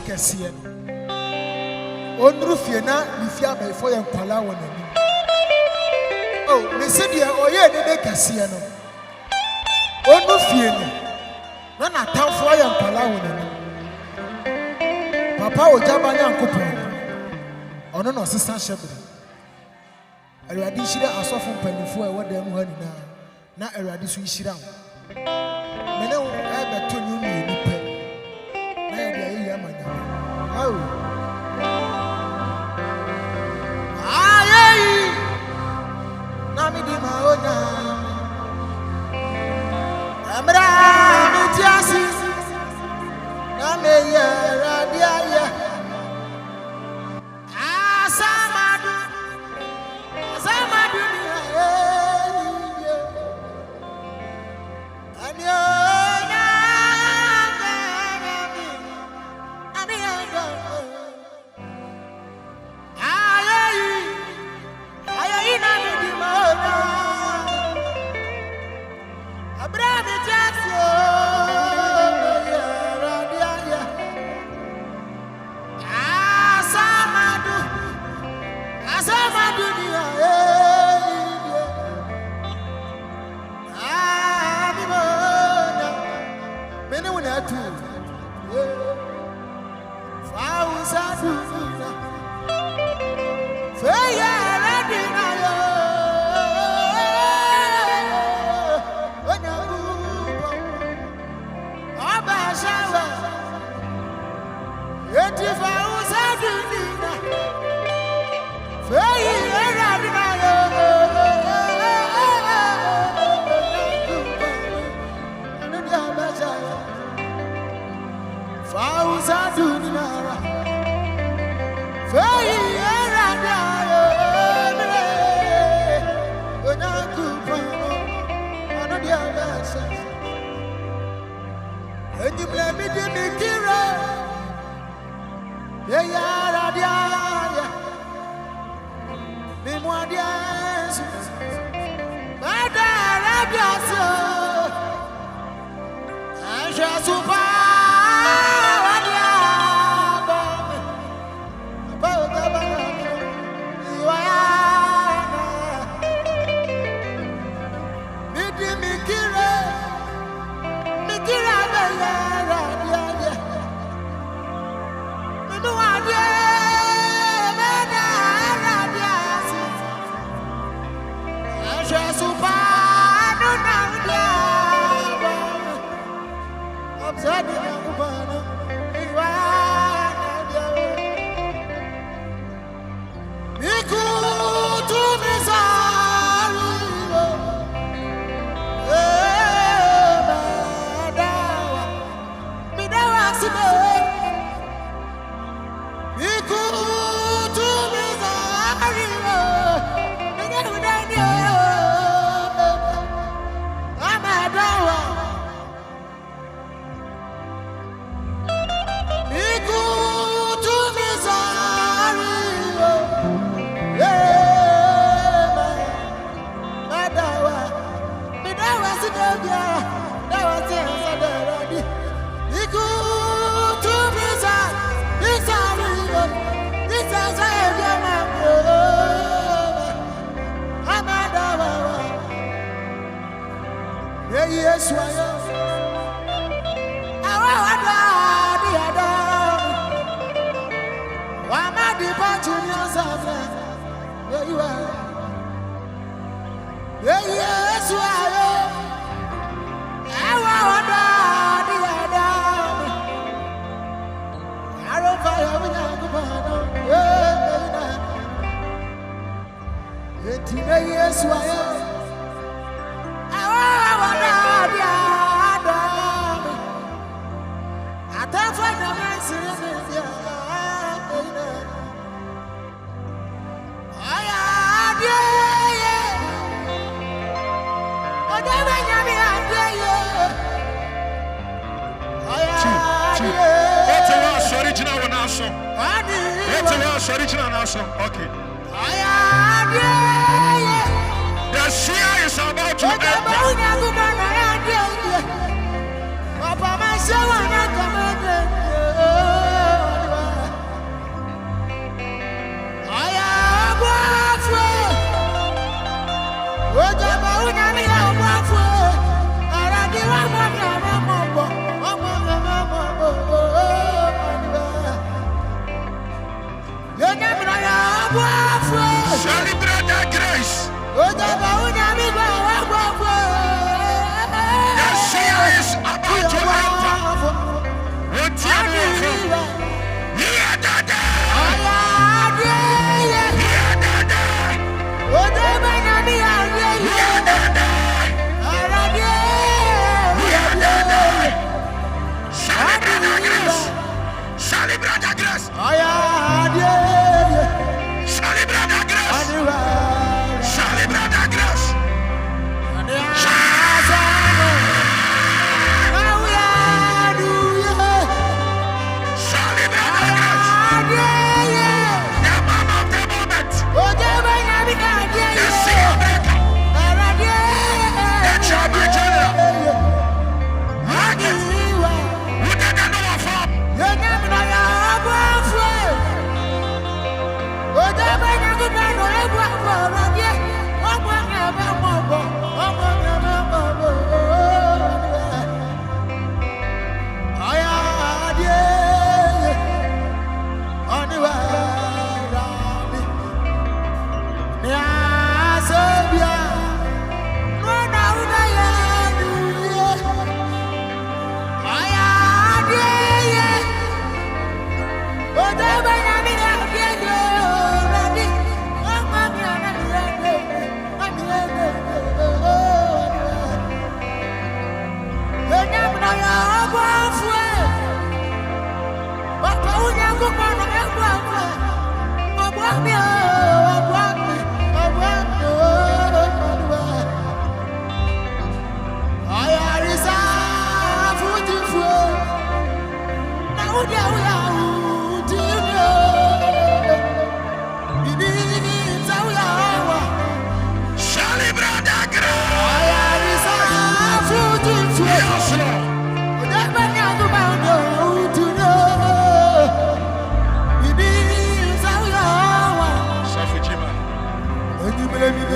kɛseɛ no onuru fie na ne fie abɛɛfo yɛ nkwala wɔ n'anim oh me se deɛ ɔyɛ ne kɛseɛ no onu fie no na n'atamfo yɛ nkwala wɔ n'anim papa Ogyaba Nyankopɔn ɔno na ɔsesa hyɛbere Awurade hyira asɔfo mpanimfo a ɛwɔ dan mu ha nyinaa na Awurade so hyira wo mene wo ɛbɛto ne mmienu pɛ na yɛde ayɛ ama nyame awo ayɛyi na mede ma onya amra meti ase na meyɛ Awurade ayɛ Original now, okay. The Shia is about to enter. Celebra da grace. Celebra da grace. Celebra da grace.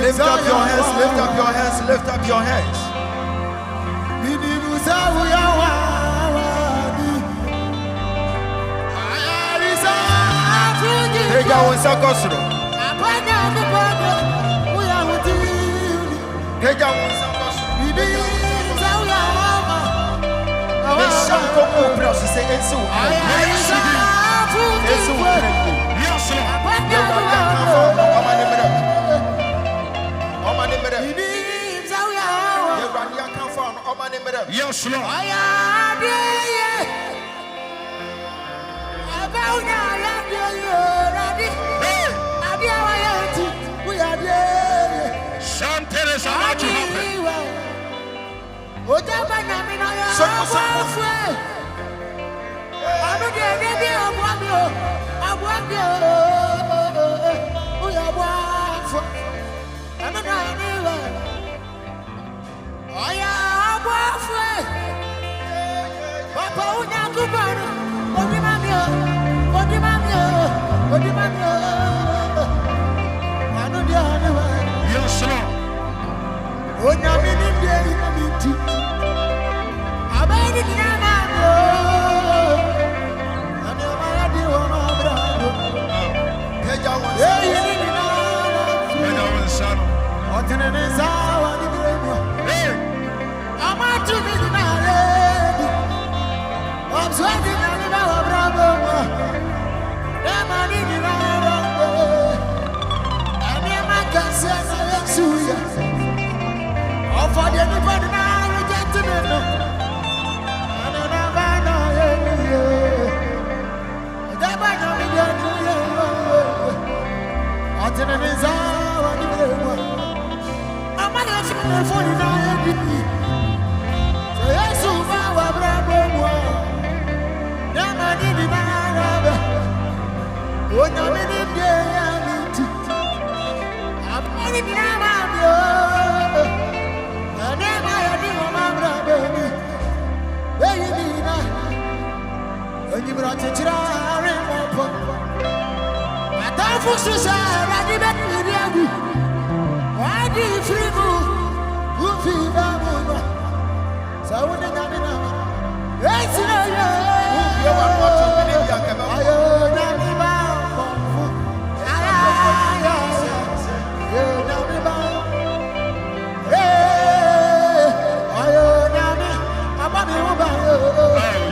Lift up your hands, lift up your hands, lift up your hands. Teja wonsa kosoro. Teja wonsa kosoro. Meshanko mo prose se ensu. Ensu. Yes, Lord. Something is about to happen.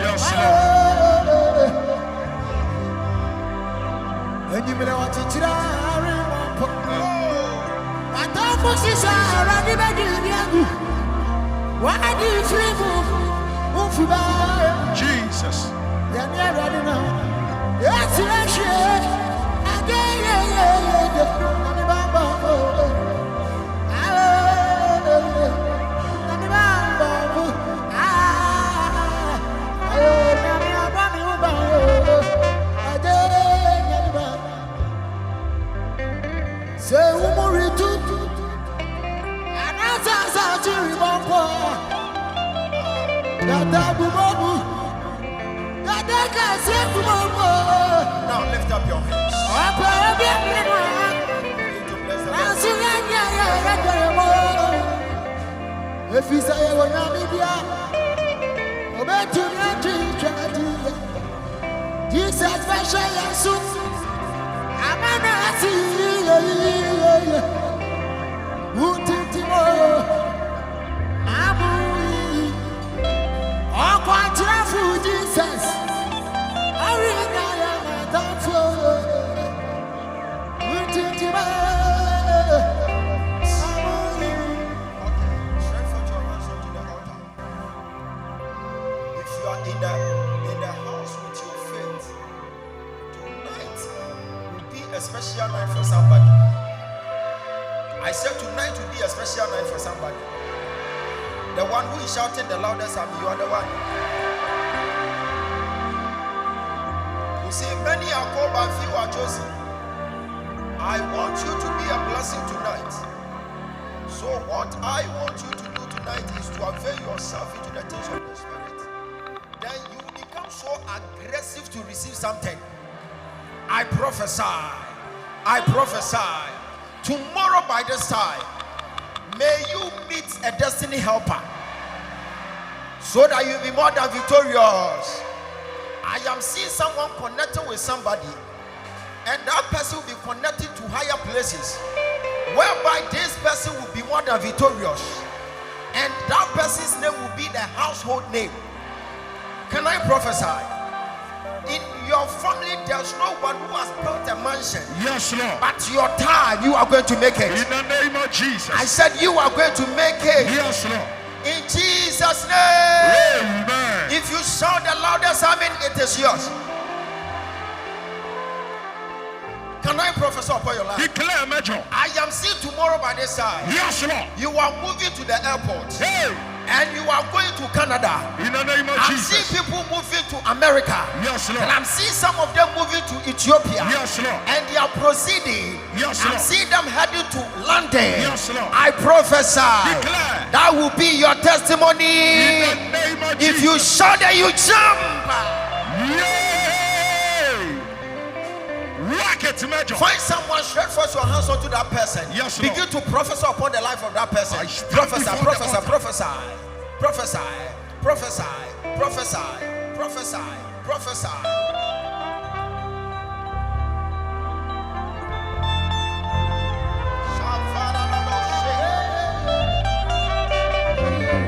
Yes, Lord. Jesus. Now lift up your hands. If you say I want to media, obey to Jesus, special and soon. I'm not seeing who did you? I'm all quite for Jesus. I really am not for who did you? In the house with your faith, tonight will be a special night for somebody. I said tonight will be a special night for somebody. The one who is shouting the loudest, you are the one. You see, many are called but few are chosen. I want you to be a blessing tonight. So what I want you to do tonight is to avail yourself into the things of the Spirit. Then you become so aggressive to receive something. I prophesy. Tomorrow by this time, may you meet a destiny helper so that you'll be more than victorious. I am seeing someone connected with somebody, and that person will be connected to higher places, whereby this person will be more than victorious, and that person's name will be the household name. Can I prophesy? In your family, there's no one who has built a mansion. Yes, Lord. But your time, you are going to make it. In the name of Jesus. I said you are going to make it. Yes, Lord. In Jesus' name. Amen. If you shout the loudest, amen, it is yours. Can I prophesy upon your life? Declare, Major. I am seeing tomorrow by this time. Yes, Lord. You are moving to the airport. Hey. And you are going to Canada. In the name of I'm Jesus. seeing people moving to America. Yes, Lord. And I'm seeing some of them moving to Ethiopia. Yes, Lord. And they are proceeding. Yes, I'm Lord. seeing them heading to London. Yes, Lord. I prophesy. Declare. That will be your testimony. In the name of If Jesus. you shout that you jump. Yay! Rock it, Major. Find someone, stretch forth your hands onto that person. Yes, Lord. Begin to prophesy upon the life of that person. I stand Prophesy, before the prophesy, altar. prophesy, prophesy, prophesy, prophesy, prophesy, prophesy.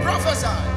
Prophesy.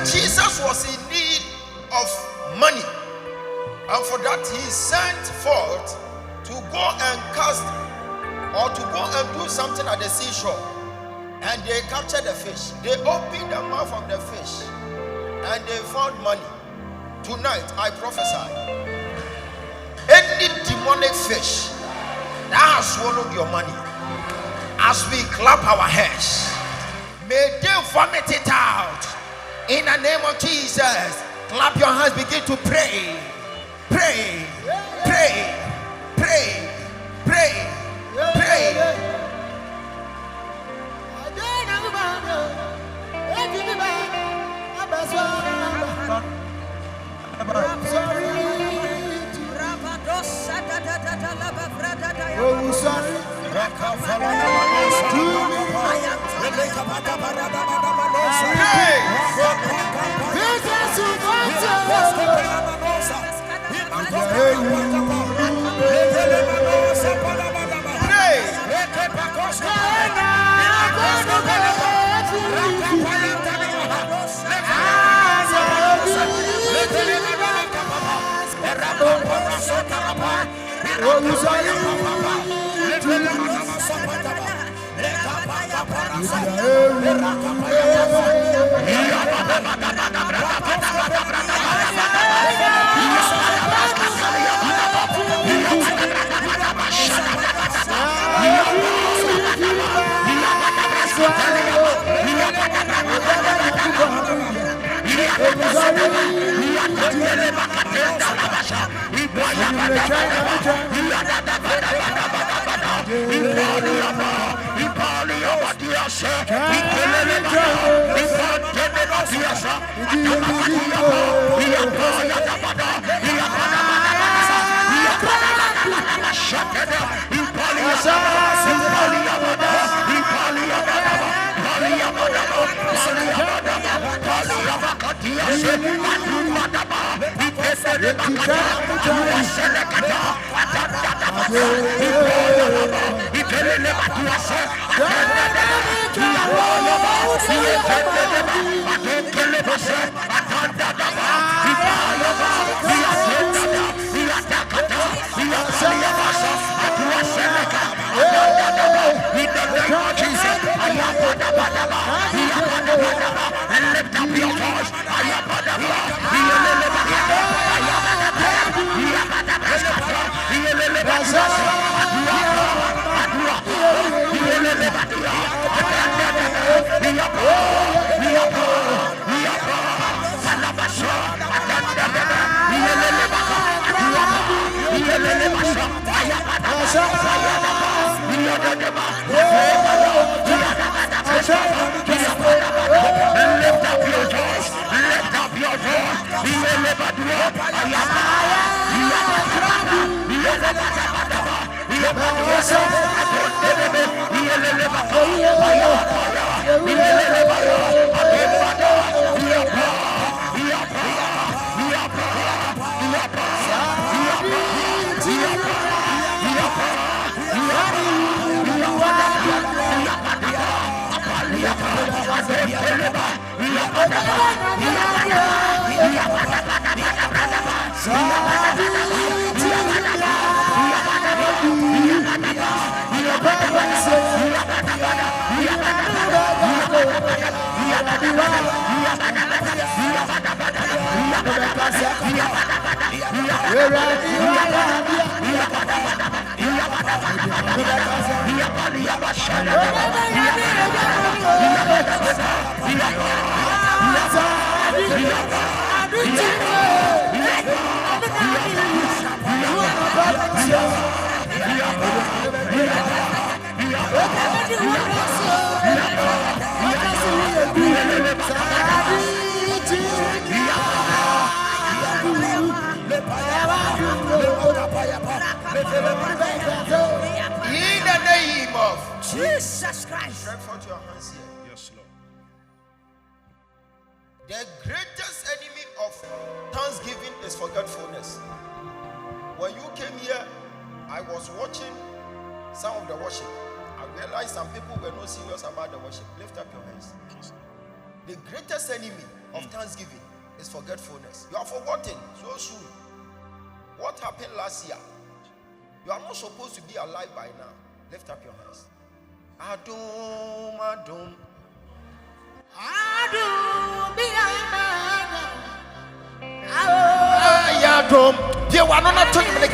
Jesus was in need of money, and for that he sent forth to go and cast or to go and do something at the seashore. And they captured the fish. They opened the mouth of the fish and they found money. Tonight I prophesy, any demonic fish that has swallowed your money, as we clap our hands, may they vomit it out in the name of Jesus. Clap your hands, begin to pray. Pray, pray, pray, pray, pray. In the name of Jesus Christ. Stretch forth your hands here. Yes, Lord. The greatest enemy of thanksgiving is forgetfulness. When you came here, I was watching some of the worship. I realized some people were not serious about the worship. Lift up your hands. The greatest enemy of thanksgiving is forgetfulness. You are forgotten so soon. What happened last year? You are not supposed to be alive by now. Lift up your hands. Adum, Adum. Adum, Adum. You are not talking about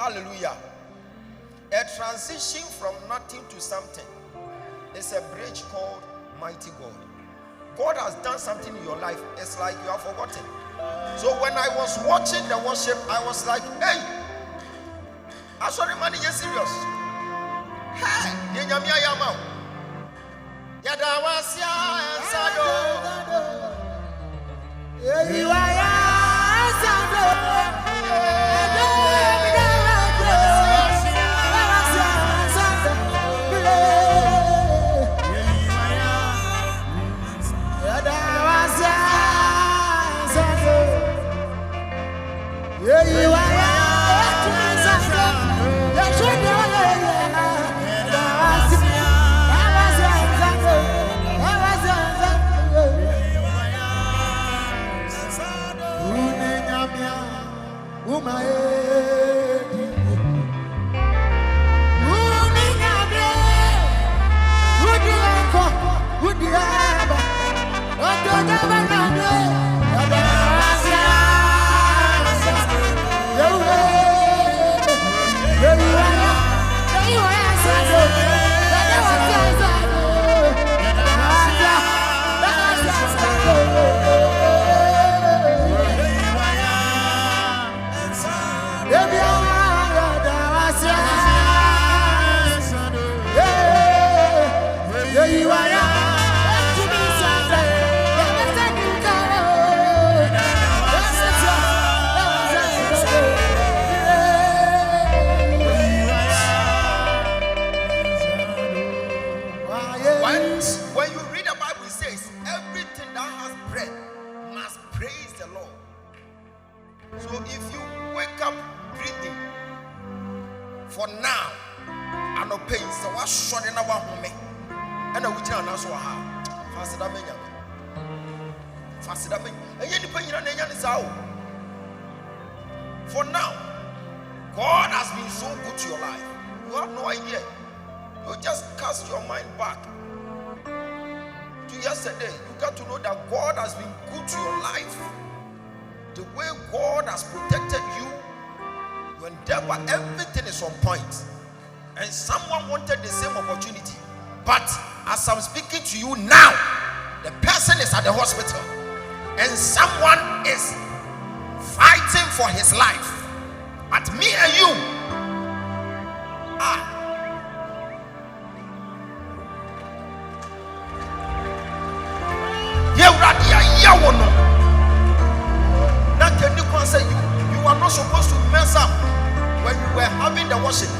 Hallelujah. A transition from nothing to something is a bridge called mighty God. God has done something in your life. It's like you have forgotten. So when I was watching the worship, I was like, hey, I saw the man, you're serious. Hey, Lord. So if you wake up breathing for now, I no pain. So what short in our home? And I will tell you also how fast that many. Fast that many. And you depend on the for now, God has been so good to your life. You have no idea. You just cast your mind back to yesterday. You got to know that God has been good to your life. The way God has protected you, your endeavor, everything is on point. And someone wanted the same opportunity. But as I'm speaking to you now, the person is at the hospital. And someone is fighting for his life. But me and you, now can you say you are not supposed to mess up when you were having the worship?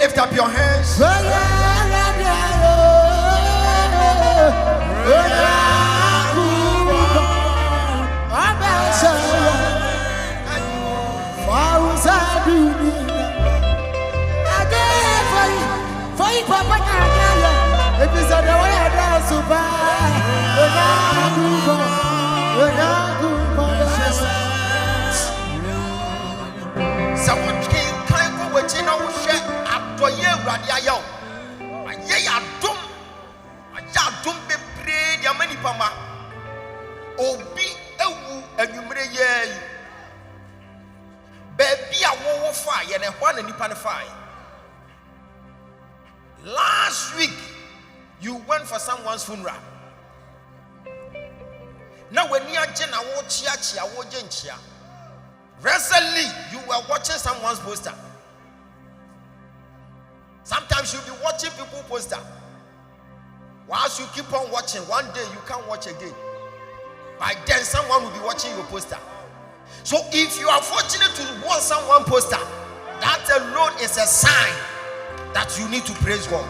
Lift up your hands. Someone can't go with you now. After you, Radiayo, I don't be prayed. Ya many pama. Obi ewu enyumre ye. Baby, I won't fire and one and nipan fire. Last week, you went for someone's funeral. Now, when you are Jenna, recently, you were watching someone's poster. Sometimes you'll be watching people's poster. Once you keep on watching, one day you can't watch again. By then, someone will be watching your poster. So if you are fortunate to watch someone's poster, that alone is a sign that you need to praise God.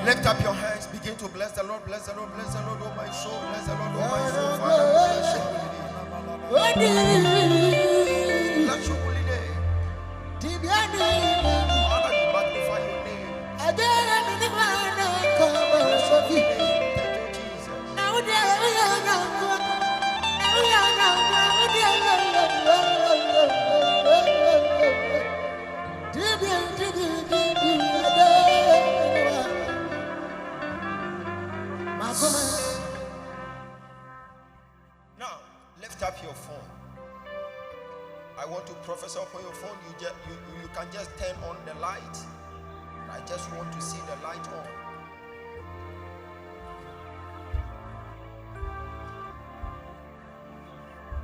Lift up your hands, begin to bless the Lord, bless the Lord, bless the Lord, oh my soul, bless the Lord, oh my soul, Father, bless your holy name. Bless your holy name. Father, we magnify your name. Bless your holy name. Thank you, Jesus. prophesy upon your phone, you can just turn on the light. I just want to see the light on.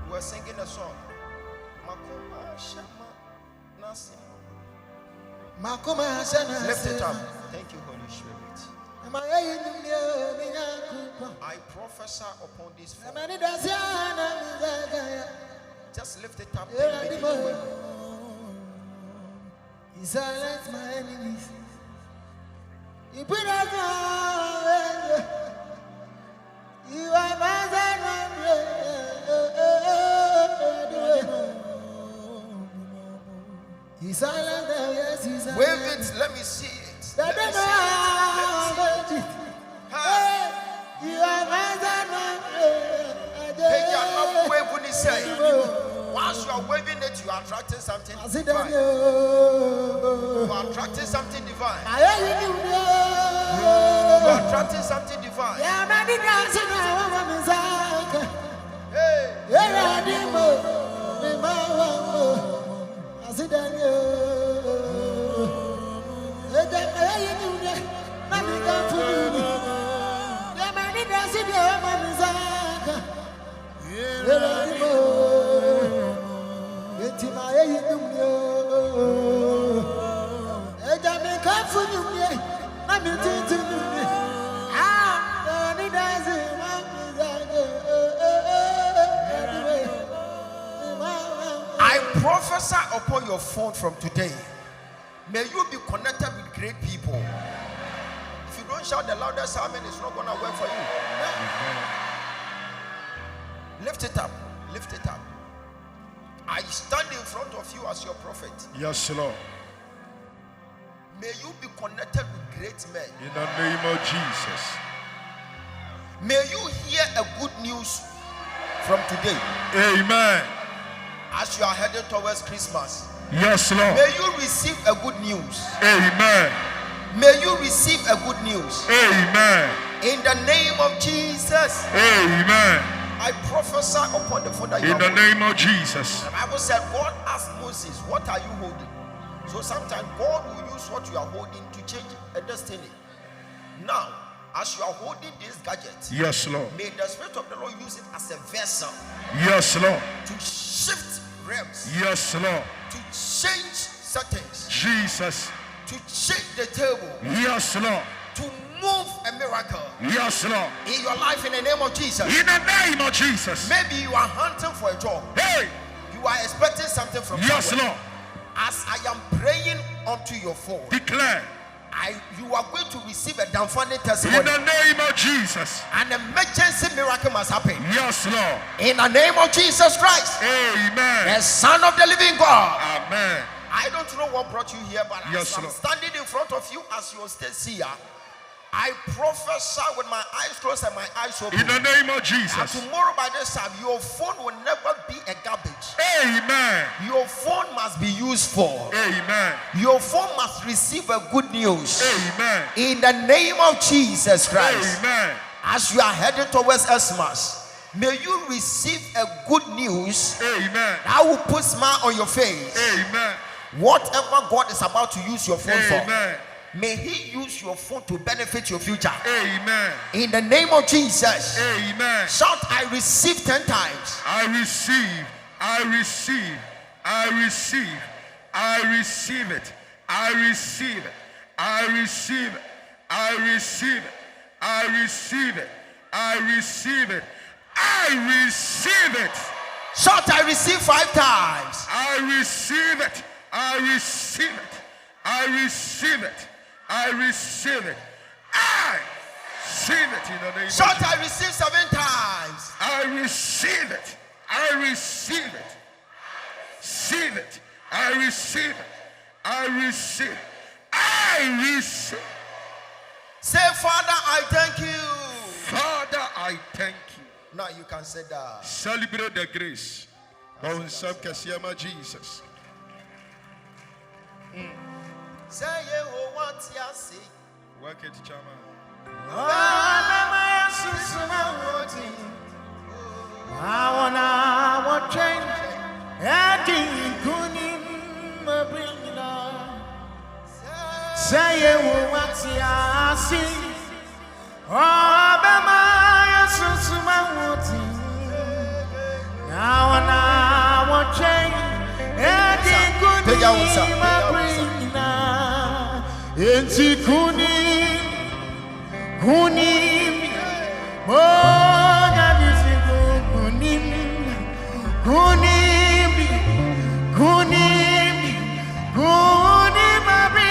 We were singing a song. Lift it up. Thank you, Holy Spirit. I prophesy upon this phone. Just lift it up. He silenced my enemies. He put us on. You are my He silenced them, yes, he silenced. Wave it, let me see it. Let me see it. You are my once you are waving it, you are attracting something divine. You are attracting something divine. You are attracting something divine. I prophesy upon your phone from today. May you be connected with great people. If you don't shout the loudest amen, it's not going to work for you. Lift it up. Lift it up. I stand in front of you as your prophet. Yes, Lord. May you be connected with great men. In the name of Jesus. May you hear a good news from today. Amen. As you are headed towards Christmas. Yes, Lord. May you receive a good news. Amen. May you receive a good news. Amen. In the name of Jesus. Amen. I prophesy upon the phone that you in the name of Jesus. The Bible said God asked Moses, what are you holding? So sometimes God will use what you are holding to change a destiny. Now, as you are holding this gadget, yes, Lord, may the Spirit of the Lord use it as a vessel. Yes, Lord. To shift realms. Yes, Lord. To change settings. Jesus. To change the table. Yes, Lord. To move a miracle. Yes, Lord. In your life, in the name of Jesus. In the name of Jesus. Maybe you are hunting for a job. Hey. You are expecting something from yes, somewhere. Lord. As I am praying onto your phone, declare. You are going to receive a dumbfounding testimony. In the name of Jesus. An emergency miracle must happen. Yes, Lord. In the name of Jesus Christ. Amen. The Son of the living God. Amen. I don't know what brought you here, but yes, as I'm standing in front of you as your state seer, I prophesy with my eyes closed and my eyes open. In the name of Jesus. And tomorrow by this time, your phone will never be a garbage. Amen. Your phone must be used for. Amen. Your phone must receive a good news. Amen. In the name of Jesus Christ. Amen. As you are headed towards Xmas, may you receive a good news. Amen. That will put a smile on your face. Amen. Whatever God is about to use your phone Amen. for, may He use your phone to benefit your future. Amen. In the name of Jesus. Amen. Shout, I receive 10 times. I receive. I receive. I receive. I receive it. I receive it. I receive it. I receive it. I receive it. I receive it. I receive it. Shout, I receive 5 times. I receive it. I receive it. I receive it. I receive it. I receive it in the name of Jesus. Shout, I receive 7 times. I receive it. I receive it. Receive it. I receive it. I receive it. I receive it. Say, Father, I thank you. Father, I thank you. Now you can say that. Celebrate the grace. Jesus. Say what you say. Work it, Chama. I wanna change. Say what I see. Oh, Bema, so my water. Now and I will change. And it could be my brain. And it could be Kunim. Oh, that is it. Kunim. Kunim. Kunim. Kunim, my brain.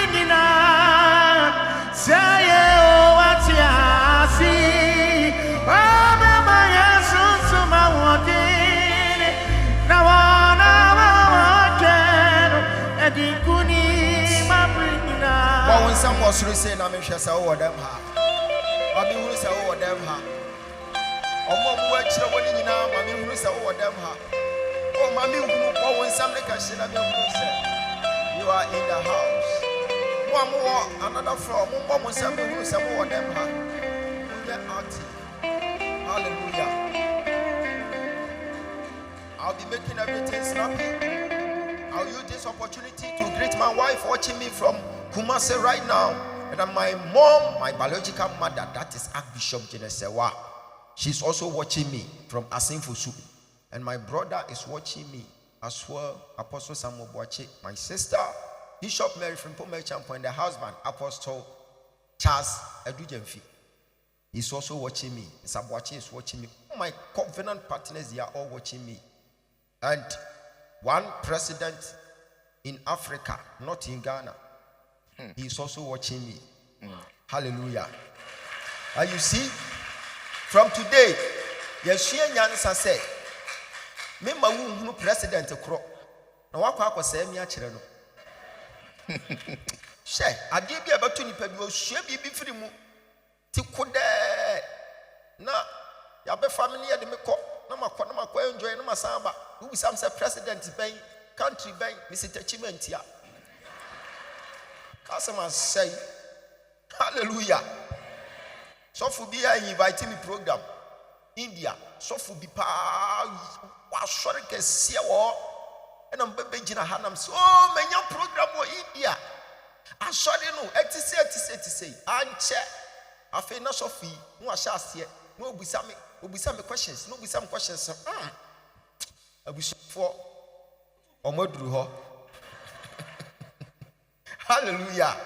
Say what I see. Oh, my yes, so my water. Now I can. And it could be my brain. When some was saying, I'm sure so them have. I mean, who say over them have? Or more words, when you know, I mean, who say over them have? Oh, mammy, when some like I said, I mean, you are in the house. One more, another from one more, some who say over them have. Get out. Hallelujah. I'll be making everything snappy. I'll use this opportunity to greet my wife watching me from Kumasi right now. And my mom, my biological mother, that is Archbishop Genesewa. She's also watching me from Asinfusu. And my brother is watching me as well, Apostle Samuel Boache. My sister, Bishop Mary from Pomechampo, and the husband, Apostle Charles Edujemfi. He's also watching me. Sabuache is watching me. My covenant partners, they are all watching me. And one president in Africa, not in Ghana, he's also watching me. Hallelujah. And you see, from today, Yeshua Nyansa said, me ma wu president kro. Na wakwa akose mi a kire no. She, ade bi abeto nipa bi ohua bi firi mu. Ti kode. Na ya be family ya de me ko. Na makwa enjoy na masamba. Who some say president ben, country ben, Mr. Chimentia. Customers say, hallelujah. So for be inviting me program. India. So for be pa was sorry can see and I'm baby Jina Hanam. So many program for India. I saw you know, say, and check. I feel no Sophie, no shall no be some questions, no be some questions. I wish for or more drew her. Hallelujah.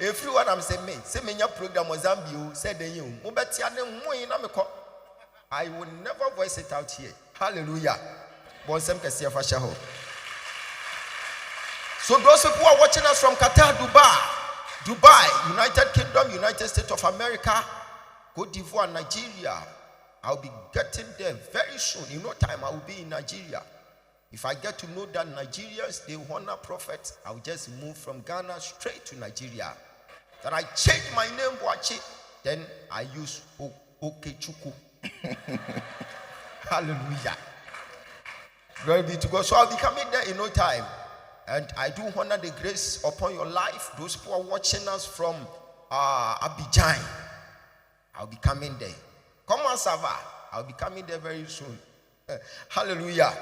Everyone I'm saying, say me your program was Zambia, said the you. I will never voice it out here. Hallelujah. So those who are watching us from Qatar, Dubai, United Kingdom, United States of America, Cote d'Ivoire, Nigeria, I'll be getting there very soon. In no time, I will be in Nigeria. If I get to know that Nigerians, they honor prophets, I'll just move from Ghana straight to Nigeria. Then I change my name, watch it. Then I use Okechuku. Hallelujah. Glory be to God. So I'll be coming there in no time. And I do honor the grace upon your life. Those who are watching us from Abidjan, I'll be coming there. Come on, Sava. I'll be coming there very soon. Hallelujah.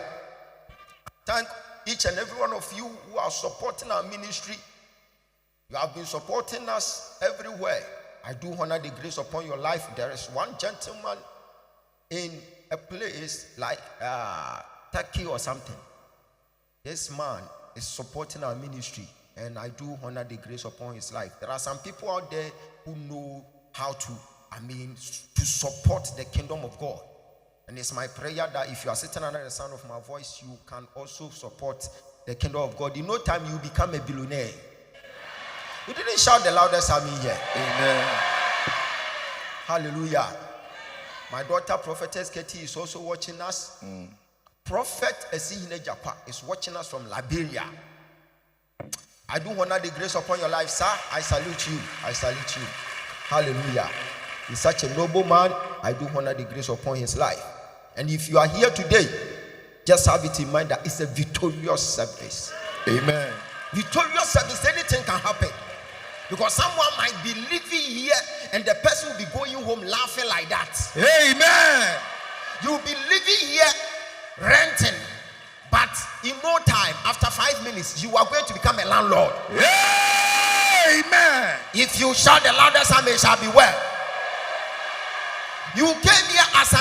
Thank each and every one of you who are supporting our ministry. You have been supporting us everywhere. I do honor the grace upon your life. There is one gentleman in a place like Turkey or something. This man is supporting our ministry, and I do honor the grace upon his life. There are some people out there who know how to, to support the kingdom of God. And it's my prayer that if you are sitting under the sound of my voice, you can also support the kingdom of God. In no time, you become a billionaire. You didn't shout the loudest amen here. Amen. Hallelujah. My daughter, Prophetess Katie, is also watching us. Prophet Esihine Japa is watching us from Liberia. I do honor the grace upon your life, sir. I salute you. I salute you. Hallelujah. He's such a noble man. I do honor the grace upon his life. And if you are here today, just have it in mind that it's a victorious service. Amen. Victorious service, anything can happen. Because someone might be living here and the person will be going home laughing like that. Amen. You'll be living here renting, but in no time, after 5 minutes, you are going to become a landlord. Amen. If you shout the loudest, amen, it shall be well. You came here as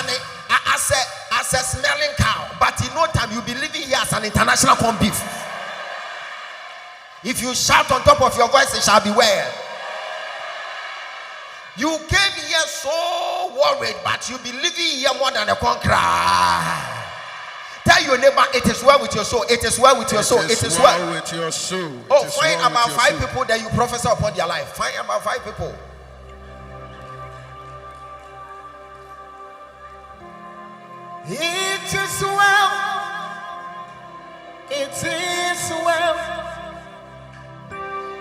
a smelling cow, but in no time you'll be living here as an international corned beef. If you shout on top of your voice, it shall be well. You came here so worried, but you'll be living here more than a conqueror. Tell your neighbor, it is well with your soul. It is well with your soul. It is well with your soul. Oh, find about 5 people that you prophesy upon their life. Find about 5 people. It is well. It is well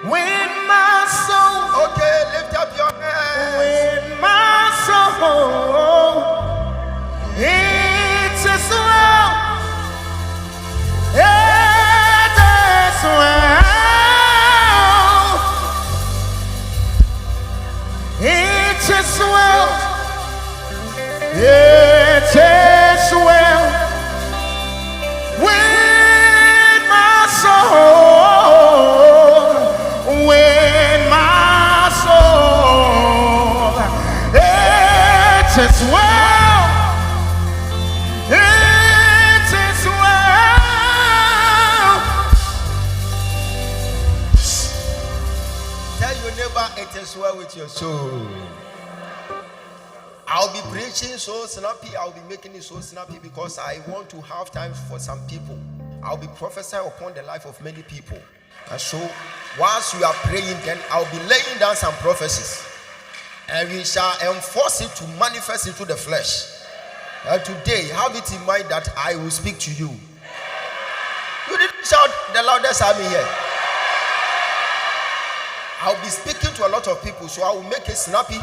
with my soul. Okay, lift up your hands. With my soul. It is well. It is well. It is well. It is well with my soul, with my soul. It is well. It is well. Tell your neighbor, it is well with your soul. I'll be preaching so snappy. I'll be making it so snappy because I want to have time for some people. I'll be prophesying upon the life of many people. And so, whilst you are praying, then I'll be laying down some prophecies. And we shall enforce it to manifest into the flesh. And today, have it in mind that I will speak to you. You didn't shout the loudest army here. I'll be speaking to a lot of people, so I will make it snappy.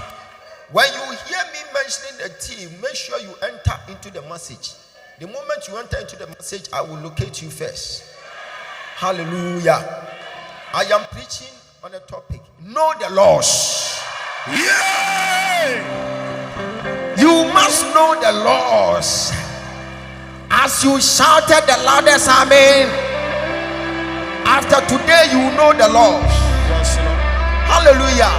When you hear me mentioning the team, make sure you enter into the message. The moment you enter into the message, I will locate you first. Hallelujah. I am preaching on a topic. Know the laws. Yay! You must know the laws. As you shouted the loudest amen, after today you know the laws. Yes, Lord. Hallelujah.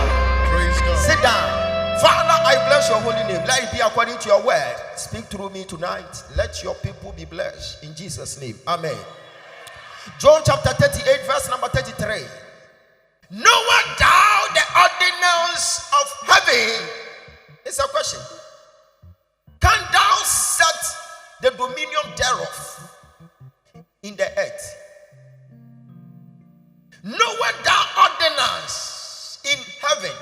Praise God. Sit down. Father, I bless your holy name. Let it be according to your word. Speak through me tonight. Let your people be blessed. In Jesus' name. Amen. John chapter 38, verse number 33. Knowest thou the ordinance of heaven? It's a question. Can thou set the dominion thereof in the earth? Knowest thou ordinance in heaven?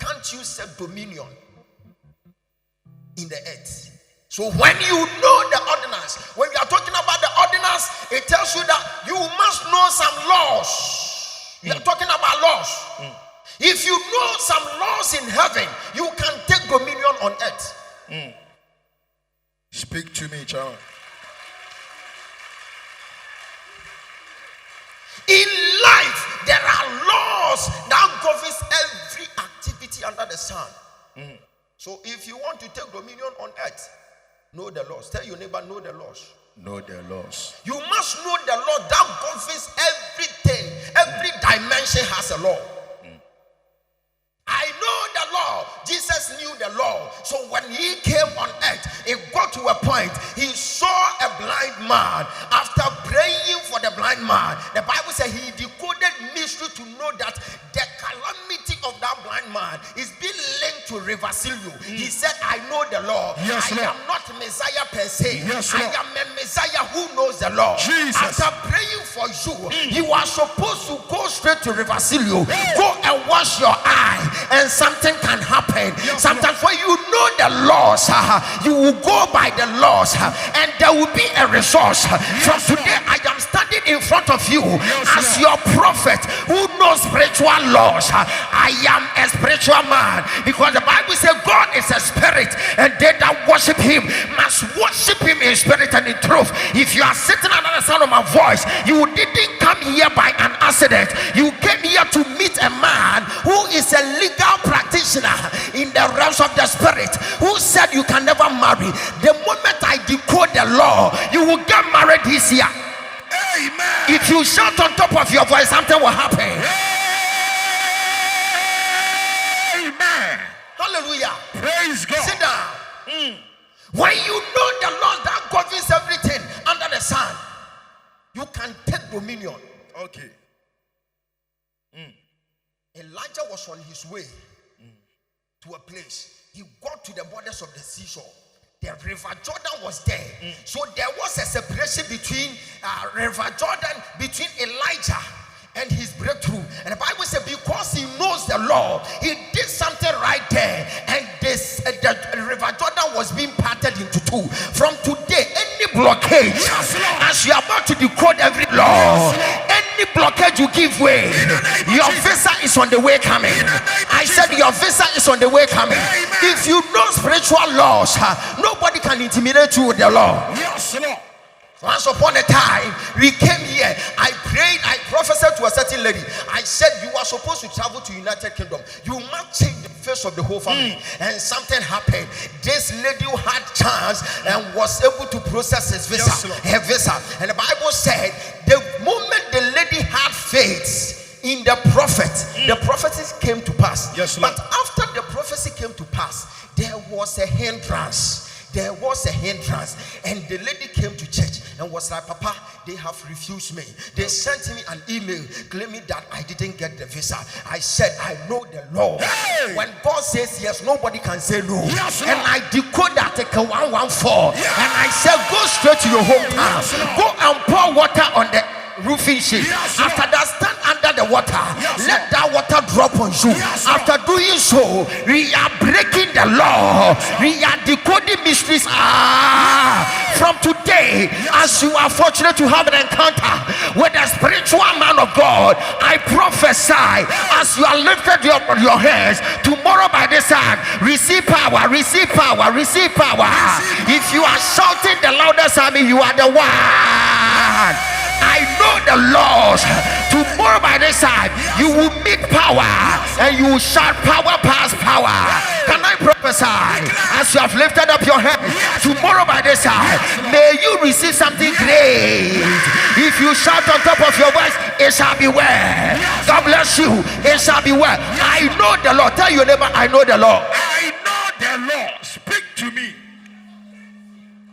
Can't you set dominion in the earth? So when you know the ordinance, when we are talking about the ordinance, it tells you that you must know some laws. We are talking about laws. If you know some laws in heaven, you can take dominion on earth. Speak to me, child. In life, there are laws that governs every activity under the sun. So if you want to take dominion on earth, know the laws. Tell your neighbor, know the laws. Know the laws. You must know the law that governs everything. Every dimension has a law. I know the law. Jesus knew the law. So when he came on earth, it got to a point. He saw a blind man. After praying for the blind man, the Bible said he decoded mystery to know that the calamity of that blind man is being linked to River Silvio. He said, I know the law. Yes, I Lord. am not Messiah per se. Yes, I Lord. am a Messiah who knows the law. Jesus. After praying for you, you are supposed to go straight to River Silvio. Go and wash your eye, and something can happen. Yes, Sometimes when you know the laws, you will go by the laws, and there will be a resource. From today, I am standing in front of you as your prophet who knows spiritual laws. I am a spiritual man because the Bible says God is a spirit, and they that worship him must worship him in spirit and in truth. If you are sitting under the sound of my voice, you didn't come here by an accident. You came here to meet a man who is a legal practitioner in the realms of the spirit, who said you can never marry. The moment I decode the law, you will get married this year. Amen. If you shout on top of your voice, something will happen. Hallelujah. Praise God. Sit down. When you know the Lord that governs everything under the sun, you can take dominion. Okay. Elijah was on his way to a place. He got to the borders of the seashore. The river Jordan was there. So there was a separation between river Jordan, between Elijah and his breakthrough. And the Bible said because he knows the law, he did something right there. And this the river Jordan was being parted into two. From today, any blockage, as you are about to decode every law, any blockage you give way, your visa is on the way coming. I said your visa is on the way coming. If you know spiritual laws, nobody can intimidate you with the law. Yes, Lord. Once upon a time, we came here. I prayed, I prophesied to a certain lady. I said, you are supposed to travel to United Kingdom. You must change the face of the whole family. And something happened. This lady had chance and was able to process his visa, her visa. And the Bible said, the moment the lady had faith in the prophet, the prophecy came to pass. But after the prophecy came to pass, there was a hindrance. There was a hindrance, and the lady came to church and was like, Papa, they have refused me. They sent me an email claiming that I didn't get the visa. I said, I know the law. When God says yes, nobody can say no. And I decode Article 114, and I said, go straight to your hometown. Go and pour water on the roofing sheet. After that, stand under the water. Let that water drop on you. After doing so, we are breaking the law. We are decoding mysteries. From today, as you are fortunate to have an encounter with a spiritual man of God, I prophesy as you are lifted your hands, tomorrow by this time, receive power, receive power, receive power. If you are shouting the loudest, I mean you are the one. I know the laws. Tomorrow by this time, you will meet power and you will shout power past power. Can I prophesy as you have lifted up your head? Tomorrow by this time, may you receive something great. If you shout on top of your voice, it shall be well. God bless you. It shall be well. I know the law. Tell your neighbor, I know the law. I know the law. Speak to me.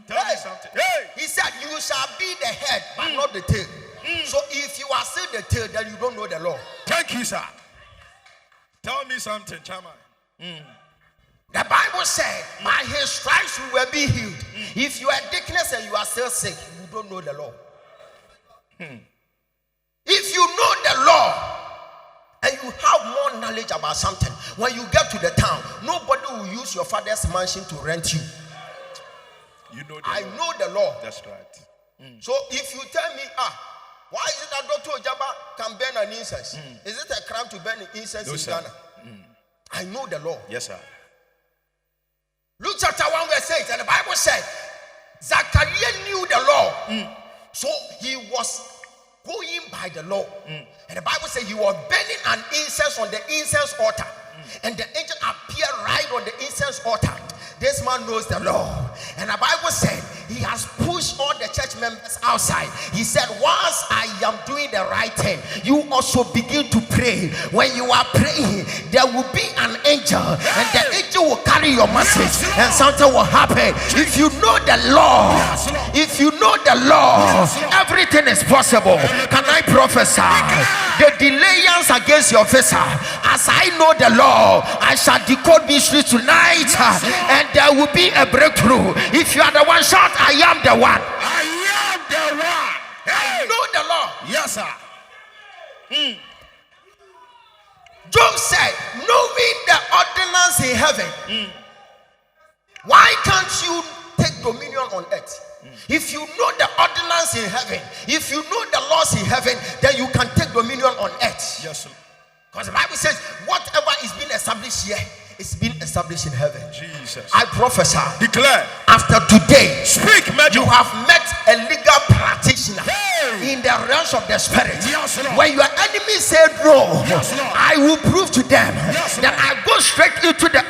Tell me something. He said, you shall be the head, but not the tail. So if you are still the tail, then you don't know the law. Thank you, sir. Tell me something, Chama. The Bible said, by his stripes we will be healed. If you are sickness and you are still sick, you don't know the law. If you know the law and you have more knowledge about something, when you get to the town, nobody will use your father's mansion to rent you. You know I know the law. That's right. So if you tell me, why is it that Dr. Ogyaba can burn an incense? Is it a crime to burn incense in Ghana? I know the law. Yes, sir. Luke chapter 1 verse 8, and the Bible said, Zachariah knew the law. So he was going by the law. And the Bible said he was burning an incense on the incense altar. And the angel appeared right on the incense altar. This man knows the law. And the Bible said he has pushed all the church members outside. He said, once I am doing the right thing, you also begin to pray. When you are praying, there will be an angel, and the angel will carry your message, and something will happen. If you know the law, if you know the law, everything is possible. Can I prophesy? The delayance against your visa, as I know the law, I shall decode mystery tonight, and there will be a breakthrough. If you are the one, shout, I am the one. I am the one. I know the law. Yes, sir. Job said, knowing the ordinance in heaven, why can't you take dominion on earth? If you know the ordinance in heaven, if you know the laws in heaven, then you can take dominion on earth. Yes, sir. Because the Bible says, whatever is being established here, it's been established in heaven. Jesus. I prophesy. Declare. After today, Speak, you have met a legal practitioner in the realms of the spirit. Yes, Lord. When your enemy said no, Yes, Lord. I will prove to them that I go straight into the.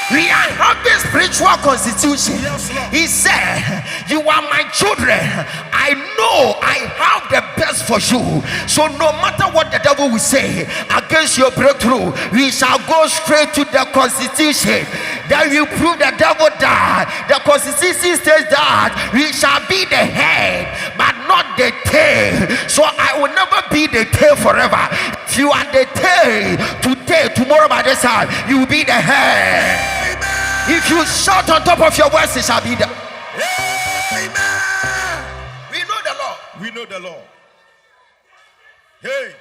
We are having spiritual constitution. Yes, Lord. He said, you are my children. I know know I have the best for you. So no matter what the devil will say against your breakthrough, we shall go straight to the constitution. That will prove the devil that the constitution says that we shall be the head but not the tail. So I will never be the tail forever. If you are the tail today, tomorrow by this time, you will be the head. Amen. If you shout on top of your voice, it shall be the. Amen. We know the law. We know the law. Hey.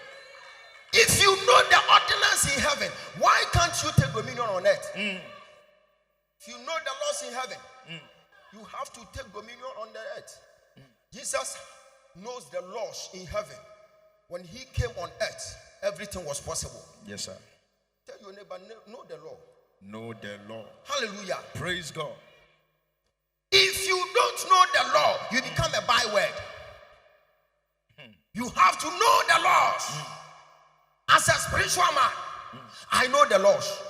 If you know the ordinance in heaven, why can't you take dominion on earth? If you know the laws in heaven, you have to take dominion on the earth. Jesus knows the laws in heaven. When he came on earth, everything was possible. Yes, sir. Tell your neighbor, know the law. Know the law. Hallelujah. Praise God. If you don't know the law, you become a byword. You have to know the laws. As a spiritual man, I know the laws.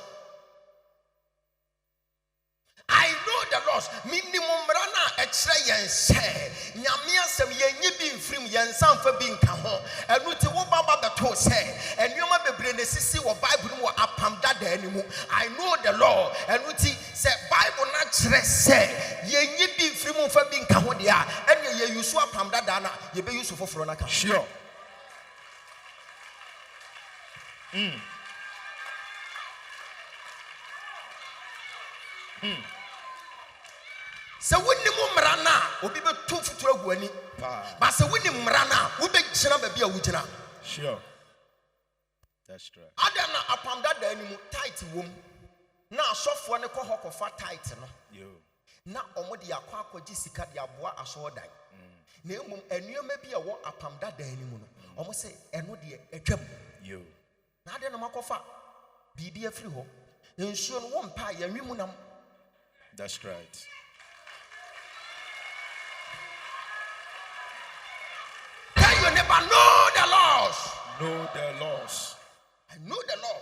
I know the laws. Minimum rana extra say. Nyamia sem yenyi bi mfrim yensan fa bi nka ho. Enu ti wo baba beto say. Enyoma bebre ne sisi wo Bible mu apam dada animu. I know the law. Enu ti say Bible na kire say yenyi bi mfrim fa bi nka ho de a ene ye yusu apam dada na ye be yusu foforo na ka. Sure. So when the mumrana will be too future guani, but so when the mrana will be china baby a wujina. Sure. That's right. Adana upon that the animal tight womb. Now soft one a cohort of fat tight no. You. Now omodi aqua jessica the aboa aso die. Neum and you may be a walk upon that the animal. Almost say and what the a you. Now then a macofa be a free home. Ensure one pie and rimunam. That's right. You never know the laws. Know the laws. I know the law.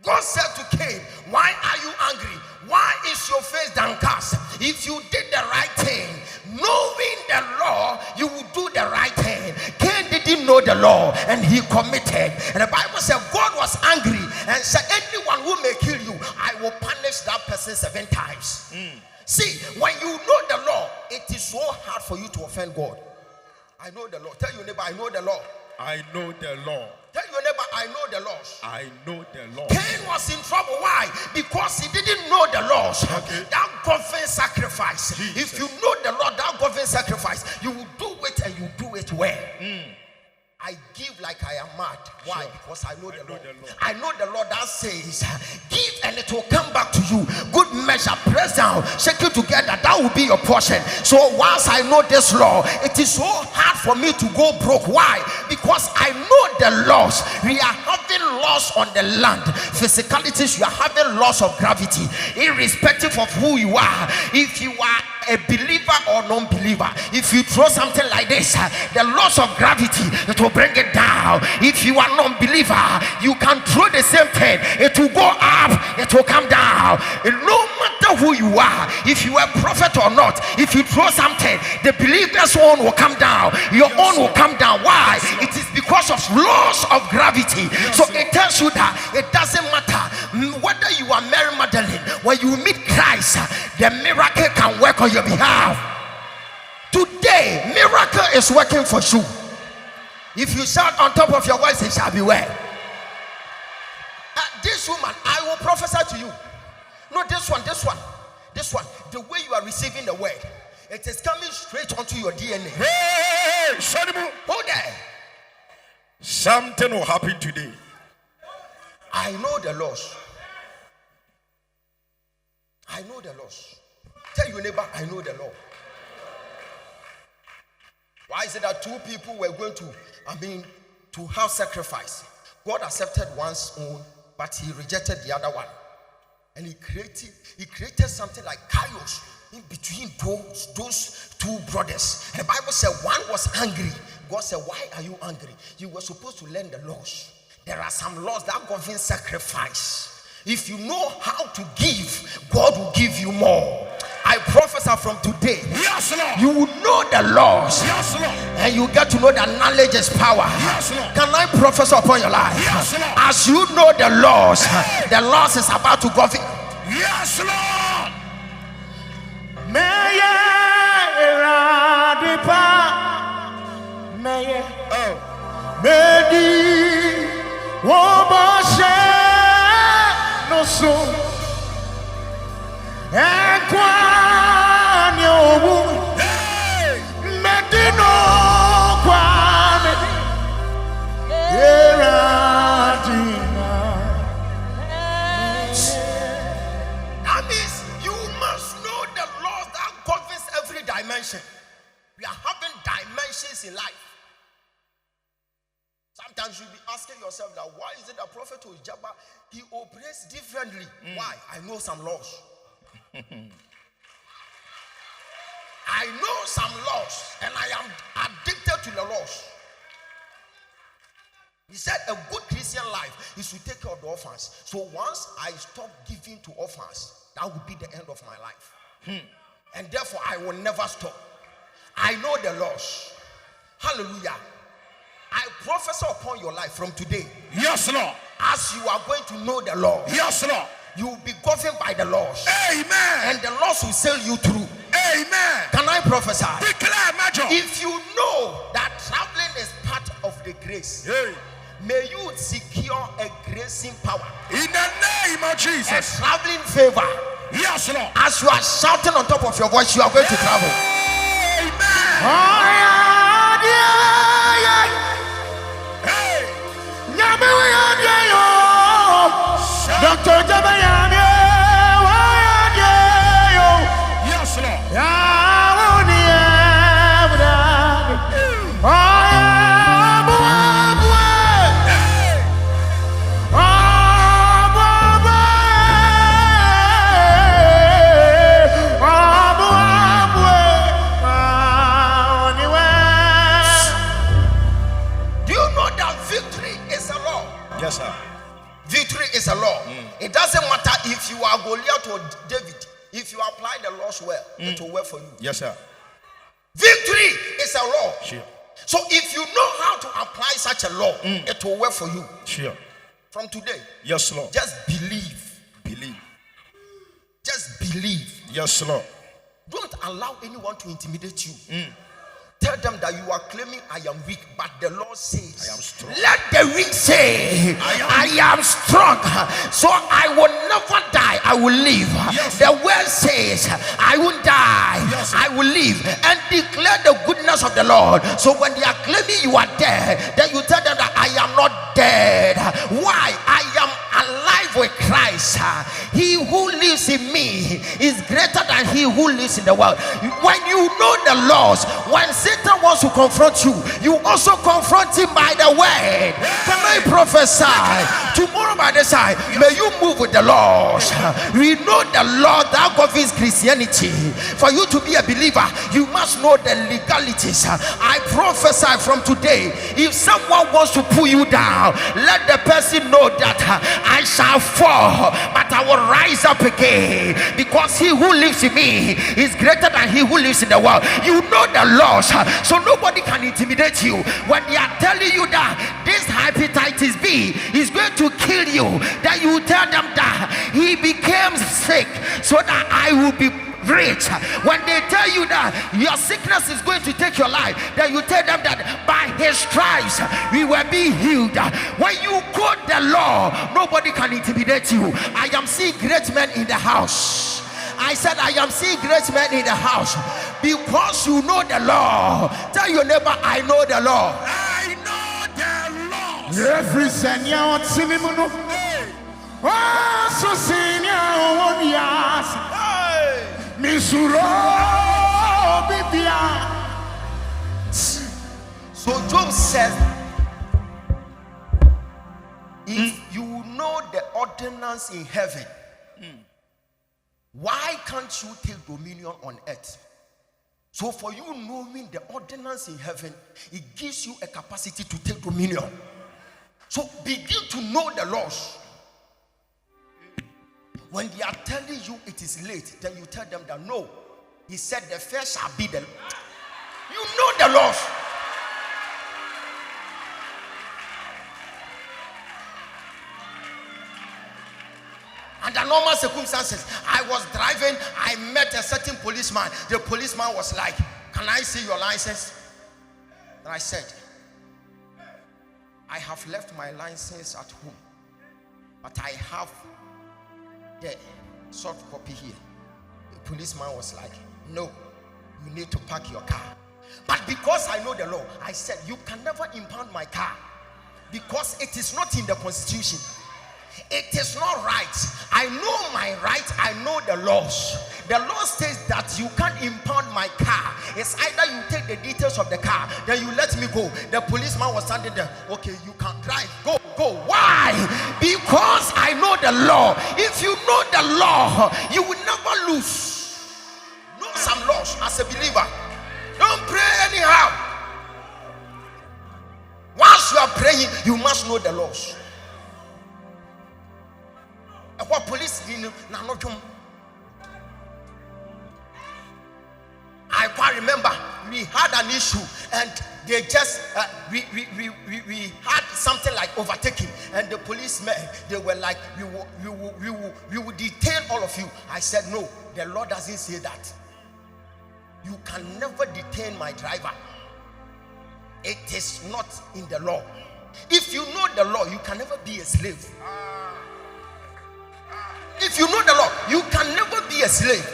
God said to Cain, why are you angry? Why is your face downcast? If you did the right thing, knowing the law, you will do the right thing. Cain didn't know the law and he committed. And the Bible said God was angry and said, anyone who may kill you, I will punish that person 7 times. See, when you know the law, it is so hard for you to offend God. I know the law. Tell your neighbor, I know the law. I know the law. Tell your neighbor, I know the laws. I know the law. Cain was in trouble. Why? Because he didn't know the laws. Okay. That governs sacrifice. Jesus. If you know the law, that governs sacrifice. You will do it and you do it well. I give like I am mad. Why? Sure. Because I know the law. The law. I know the law that says, give and it will come back to you. Good measure, press down, shake it together. That will be your portion. So once I know this law, it is so hard for me to go broke. Why? Because I know the laws. We are having laws on the land. Physicalities, you are having laws of gravity. Irrespective of who you are. If you are a believer or non-believer, if you throw something like this, the laws of gravity, it will bring it down. If you are non-believer, you can throw the same thing, it will go up, it will come down. And no matter who you are, if you are a prophet or not, if you throw something, the believer's own will come down, your own will come down. Why? It is because of laws of gravity. So it tells you that it doesn't matter whether you are Mary Magdalene, when you meet Christ, the miracle can work on your behalf. Today, miracle is working for you. If you shout on top of your voice, it shall be well. This woman, I will prophesy to you. No, this one. The way you are receiving the word, it is coming straight onto your DNA. Hey, Shadimu. Hold there. Something will happen today. I know the laws. I know the laws. Tell your neighbor, I know the law. Why is it that 2 people were going to have sacrifice? God accepted one's own, but he rejected the other one. And he created something like chaos in between those 2 brothers. And the Bible said one was angry. God said, why are you angry? You were supposed to learn the laws. There are some laws that govern sacrifice. If you know how to give, God will give you more. I prophesy from today. Yes, Lord. You will know the laws. Yes, Lord. And you get to know that knowledge is power. Yes, Lord. Can I prophesy upon your life? Yes, Lord. As you know the laws is about to govern. Yes, Lord. That means you must know the laws that governs every dimension. We are having dimensions in life. Sometimes you'll be asking yourself that why is it that Prophet Ogyaba, he operates differently? Why? I know some laws. I know some laws and I am addicted to the laws. He said a good Christian life is to take care of the orphans. So once I stop giving to orphans, that will be the end of my life. And therefore I will never stop. I know the laws. Hallelujah. I prophesy upon your life from today. Yes, Lord. As you are going to know the law. Yes, Lord. You will be governed by the laws. Amen. And the laws will sail you through. Amen. Can I prophesy? Declare, Major. If you know that traveling is part of the grace, may you secure a gracing power. In the name of Jesus. A traveling favor. Yes, Lord. As you are shouting on top of your voice, you are going to travel. Amen. Dr. Jabayami, yes, Lord. Do you know that victory is a law? Yes, sir. Victory is a law. It doesn't matter if you are Goliath or David. If you apply the laws well, it will work for you. Yes, sir. Victory is a law. Sure. So if you know how to apply such a law, it will work for you. Sure. From today, Yes, Lord. just believe. Believe. Just believe. Yes, Lord. Don't allow anyone to intimidate you. Tell them that you are claiming I am weak, but the Lord says, I am strong. Let the weak say, I am strong. So I will never die, I will live. Yes. The word says, I won't die, Yes. I will live. And declare the goodness of the Lord. So when they are claiming you are dead, then you tell them that I am not dead. Why? I am alive with Christ. He who lives in me is greater than he who lives in the world. When you know the laws, when Satan wants to confront you, you also confront him by the word. Can I prophesy? Tomorrow by this time, may you move with the laws. We know the law that governs Christianity. For you to be a believer, you must know the legalities. I prophesy from today, if someone wants to pull you down, let the person know that I shall fall, but I will rise up again, because he who lives in me is greater than he who lives in the world. You know the laws, so nobody can intimidate you. When they are telling you that this hepatitis B is going to kill you, then you tell them that he became sick so that I will be rich. When they tell you that your sickness is going to take your life, then you tell them that by his stripes we will be healed. When you quote the law, nobody can intimidate you. I am seeing great men in the house. I said I am seeing great men in the house because you know the law. Tell your neighbor, I know the law. I know the laws. every senior sinimuno. Oh, so senior one yas. Misuro bibia. So Job says, if you know the ordinance in heaven, why can't you take dominion on earth? So for you knowing the ordinance in heaven, it gives you a capacity to take dominion. So begin to know the laws. When they are telling you it is late, then you tell them that no, He said, the first shall be the. You know the laws. Under normal circumstances, I was driving, I met a certain policeman. The policeman was like, can I see your license? And I said, I have left my license at home, but I have the soft copy here. The policeman was like, no, you need to park your car. But because I know the law, I said, you can never impound my car because it is not in the constitution. It is not right. I know my right. I know the laws. The law says that you can't impound my car. It's either you take the details of the car, then you let me go. The policeman was standing there. Okay, you can drive. Go. Why? Because I know the law. If you know the law, you will never lose. Know some laws as a believer. Don't pray anyhow. Once you are praying, you must know the laws. What police I quite remember we had an issue and they just we had something like overtaking, and the policemen, they were like, we will detain all of you. I said, no, the law doesn't say that. You can never detain my driver. It is not in the law. If you know the law, you can never be a slave. If you know the law, you can never be a slave.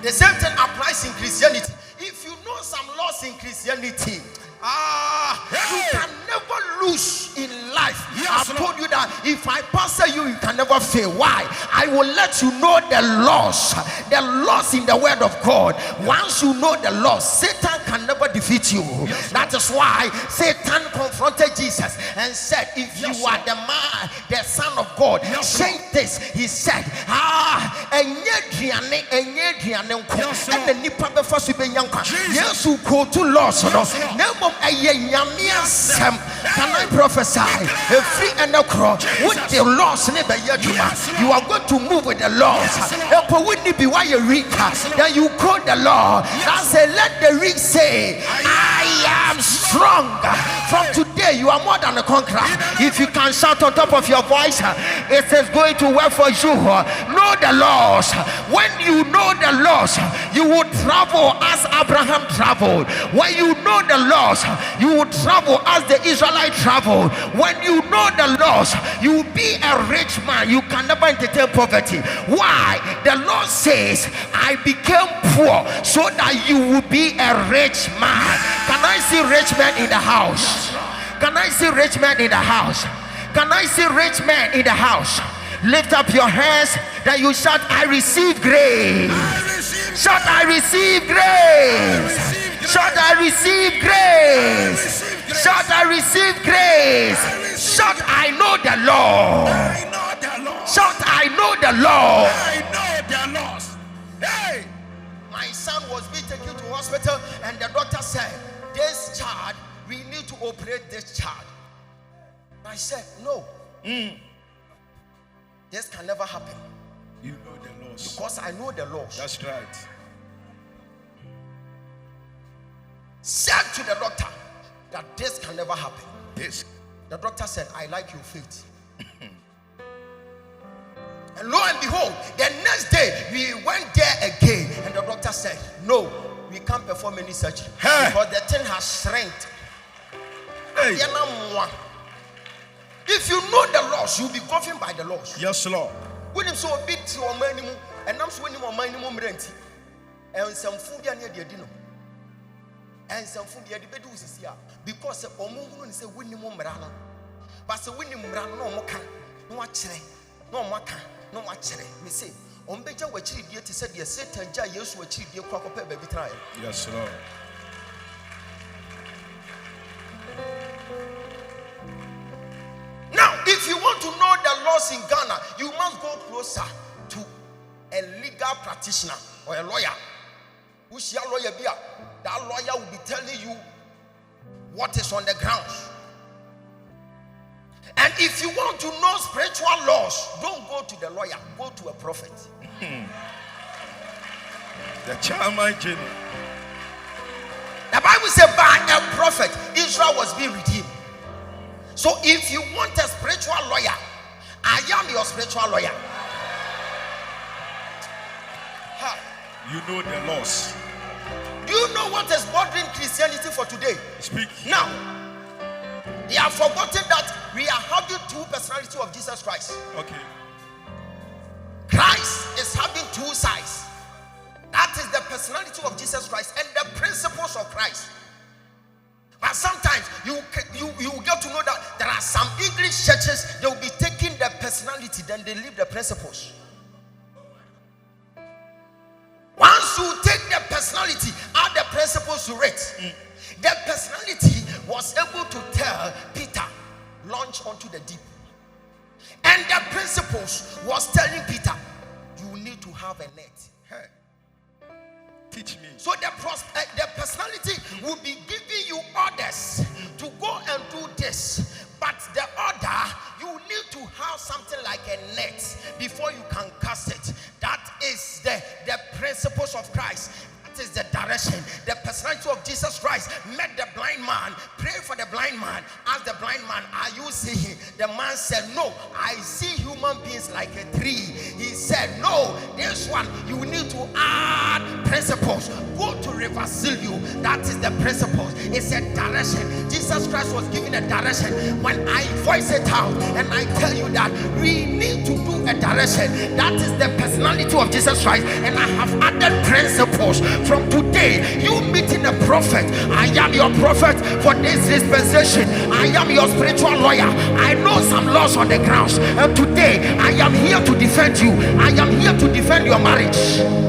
The same thing applies in Christianity. If you know some laws in Christianity, you can never lose in life. I've told you that if I pastor you, you can never fail. Why? I will let you know the laws in the word of God. Once you know the laws, Satan can never defeat you. That is why Satan confronted Jesus and said, if you are the man, the son of God, say this. He said, yes, you go to laws. Can I prophesy? A free and a cross with the laws, you are going to move with the laws. Then you quote the law. That's a let the weak say, I am strong. From today, you are more than a conqueror. If you can shout on top of your voice, it is going to work for you. Know the laws. When you know the laws, you will travel as Abraham traveled. When you know the laws, you will travel as the Israelite traveled. When you know the laws, you will be a rich man. You can never entertain poverty. Why? The law says, I became poor so that you will be a rich man. Can I see rich men in the house? Can I see rich men in the house? Can I see rich men in the house? Lift up your hands, that you shout, I receive grace. Shout, I receive grace. Shout, I receive grace. Shout, I receive grace. Shout, I know the law. Shout, I know the law. I know the laws. Hey, my son was being taken to hospital, and the doctor said, this child, we need to operate this child. I said, no. This can never happen. You know the laws. Because I know the laws. That's right. Said to the doctor that this can never happen. This. The doctor said, I like your faith. And lo and behold, the next day we went there again, and the doctor said, no, we can't perform any surgery. Hey. Because the thing has shrank. Hey. If you know the laws, you'll be governed by the laws. Yes, Lord. When him so bit or minimum, and I'm swinging on minimum rent, and some food near the dinner, and some food near the bedroom is here because the Omungun is a winning Murano. But the winning Murano, no more can, no more chere, no more can, no more chere. Me say, on Beja, which he did to say, the Satan Jay, yes, which he did quack up baby trial. Yes, Lord. Now, if you want to know the laws in Ghana, you must go closer to a legal practitioner or a lawyer. Who's your lawyer? That lawyer will be telling you what is on the grounds. And if you want to know spiritual laws, don't go to the lawyer, go to a prophet. The Chama Jinn. The Bible says by a prophet, Israel was being redeemed. So if you want a spiritual lawyer, I am your spiritual lawyer. You know the laws. Do you know what is bothering Christianity for today? Speak. Now, they have forgotten that we are having two personalities of Jesus Christ. Okay. Christ is having two sides. That is the personality of Jesus Christ and the principles of Christ. But sometimes you get to know that there are some English churches, they will be taking the personality, then they leave the principles. Once you take the personality, add the principles to it. The personality was able to tell Peter, launch onto the deep. And the principles was telling Peter, you need to have a net. Hey. Teach me. So the personality will be giving you orders to go and do this. But the order, you need to have something like a net before you can cast it. That is the principles of Christ. That is the direction. The personality of Jesus Christ met the blind man, prayed for the blind man, asked the blind man, are you seeing? The man said, no, I see human beings like a tree. He said, no, this one, you need to add principles. Go to River Silvio. That is the principles. It's a direction. Jesus Christ was giving a direction. When I voice it out and I tell you that we need to do a direction, that is the personality of Jesus Christ. And I have added principles. From today, you meeting a prophet. I am your prophet for this dispensation. I am your spiritual lawyer. I know some laws on the grounds. And today, I am here to defend you. I am here to defend your marriage.